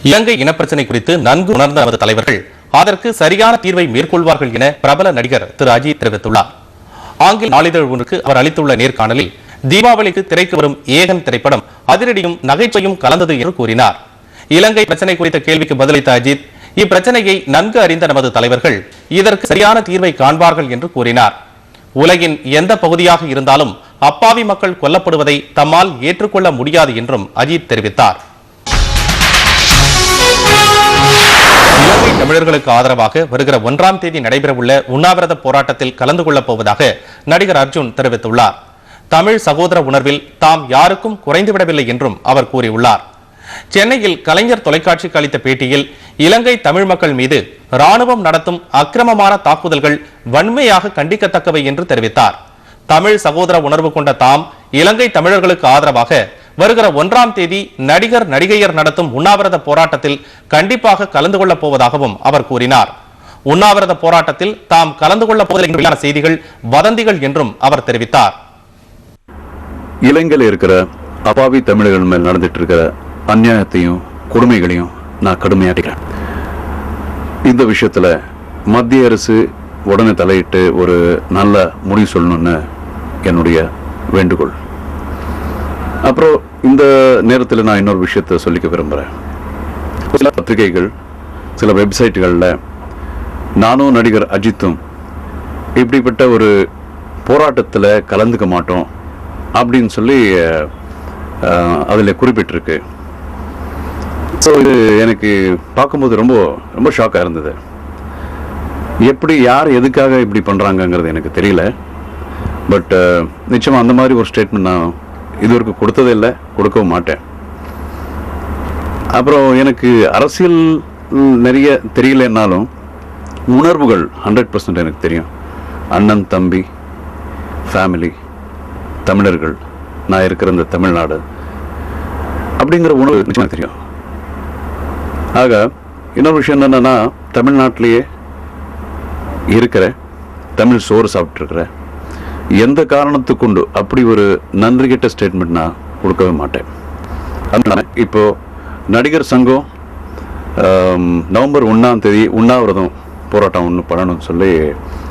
இலங்கை இனப்பிரச்சினை குறித்து நன்கு உணர்ந்த நமது தலைவர்கள் அதற்கு சரியான தீர்வை மேற்கொள்வார்கள் என பிரபல நடிகர் திரு அஜித் தெரிவித்துள்ளார். ஆங்கில நாளிதழ் ஒன்றுக்கு அவர் அளித்துள்ள நேர்காணலில் தீபாவளிக்கு திரைக்கு வரும் ஏகன் திரைப்படம் அதிரடியும் நகைச்சுவையும் கலந்தது என்று கூறினார். இலங்கை பிரச்சனை குறித்த கேள்விக்கு பதிலளித்த அஜித், இப்பிரச்சனையை நன்கு அறிந்த நமது தலைவர்கள் இதற்கு சரியான தீர்வை காண்பார்கள் என்று கூறினார். உலகின் எந்த பகுதியாக இருந்தாலும் அப்பாவி மக்கள் கொல்லப்படுவதை தம்மால் ஏற்றுக்கொள்ள முடியாது என்றும் அஜித் தெரிவித்தார். இலங்கை தமிழர்களுக்கு ஆதரவாக வருகிற 1ஆம் தேதி நடைபெறவுள்ள உண்ணாவிரத போராட்டத்தில் கலந்து கொள்ளப் போவதாக நடிகர் அர்ஜுன் தெரிவித்துள்ளார். தமிழ் சகோதர உணர்வில் தாம் யாருக்கும் குறைந்துவிடவில்லை என்றும் அவர் கூறியுள்ளார். சென்னையில் கலைஞர் தொலைக்காட்சிக்கு அளித்த பேட்டியில் இலங்கை தமிழ் மக்கள் மீது ராணுவம் நடத்தும் அக்கிரமமான தாக்குதல்கள் வன்மையாக கண்டிக்கத்தக்கவை என்று தெரிவித்தார். தமிழ் சகோதர உணர்வு கொண்ட தாம் இலங்கை தமிழர்களுக்கு ஆதரவாக வருகிற 1ஆம் தேதி நடிகர் நடிகையர் நடத்தும் உண்ணாவிரத போராட்டத்தில் கண்டிப்பாக கலந்து கொள்ளப் போவதாகவும் அவர் கூறினார். உண்ணாவிரத போராட்டத்தில் தாம் கலந்து கொள்ளப் போவதில்லை செய்திகள் வதந்திகள் என்றும் அவர் தெரிவித்தார். இலங்கையில் இருக்கிற அப்பாவி தமிழர்கள் மேல் நடந்துட்டு இருக்கிற அநியாயத்தையும் கொடுமைகளையும் நான் கடுமையாட்டிக்கிறேன். இந்த விஷயத்துல மத்திய அரசு உடனே தலையிட்டு ஒரு நல்ல முடிவு சொல்லணும்னு என்னுடைய வேண்டுகோள். அப்புறம் இந்த நேரத்தில் நான் இன்னொரு விஷயத்தை சொல்லிக்க விரும்புகிறேன். சில பத்திரிகைகள், சில வெப்சைட்டுகளில் நானும் நடிகர் அஜித்தும் இப்படிப்பட்ட ஒரு போராட்டத்தில் கலந்துக்க மாட்டோம் அப்படின்னு சொல்லி அதில் குறிப்பிட்டிருக்கு. ஸோ இது எனக்கு பார்க்கும்போது ரொம்ப ரொம்ப ஷாக்காக இருந்தது. எப்படி யார் எதுக்காக இப்படி பண்ணுறாங்கங்கிறது எனக்கு தெரியல. பட் நிச்சயமாக அந்த மாதிரி ஒரு ஸ்டேட்மெண்ட் நான் இதுவரைக்கும் கொடுத்ததே இல்லை, கொடுக்கவும் மாட்டேன். அப்புறம் எனக்கு அரசியல் நிறைய தெரியலன்னாலும் உணர்வுகள் 100% எனக்கு தெரியும். அண்ணன் தம்பி ஃபேமிலி தமிழர்கள், நான் இருக்கிற இந்த தமிழ்நாடு அப்படிங்கிற உணர்வு நிச்சயமாக தெரியும். ஆக இன்னொரு விஷயம் என்னன்னா, தமிழ்நாட்டிலேயே இருக்கிற தமிழ் சோறு சாப்பிட்டுருக்கிற எந்த காரணத்தை கொண்டு அப்படி ஒரு நன்றி கெட்ட ஸ்டேட்மெண்ட் நான் கொடுக்கவே மாட்டேன். அதனால இப்போ நடிகர் சங்கம் நவம்பர் 1ஆம் தேதி உண்ணாவிரதம் போராட்டம் ஒன்று பண்ணணும்னு சொல்லி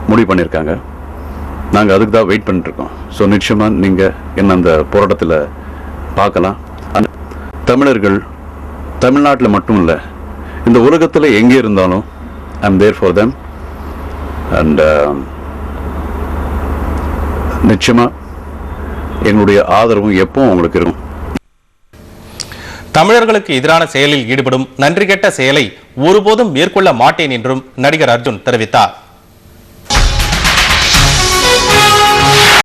முடிவு பண்ணியிருக்காங்க. நாங்கள் அதுக்கு தான் வெயிட் பண்ணிட்டுருக்கோம். ஸோ நிச்சயமாக நீங்கள் என்ன அந்த போராட்டத்தில் பார்க்கலாம். தமிழர்கள் தமிழ்நாட்டில் மட்டும் இல்லை, இந்த உலகத்தில் எங்கே இருந்தாலும் I am there for them. And நிச்சயமா எங்களுடைய ஆதரவும் எப்பவும் உங்களுக்கு இருக்கும். தமிழர்களுக்கு எதிரான செயலில் ஈடுபடும் நன்றி கெட்ட செயலை ஒருபோதும் மேற்கொள்ள மாட்டேன் என்றும் நடிகர் அர்ஜுன் தெரிவித்தார்.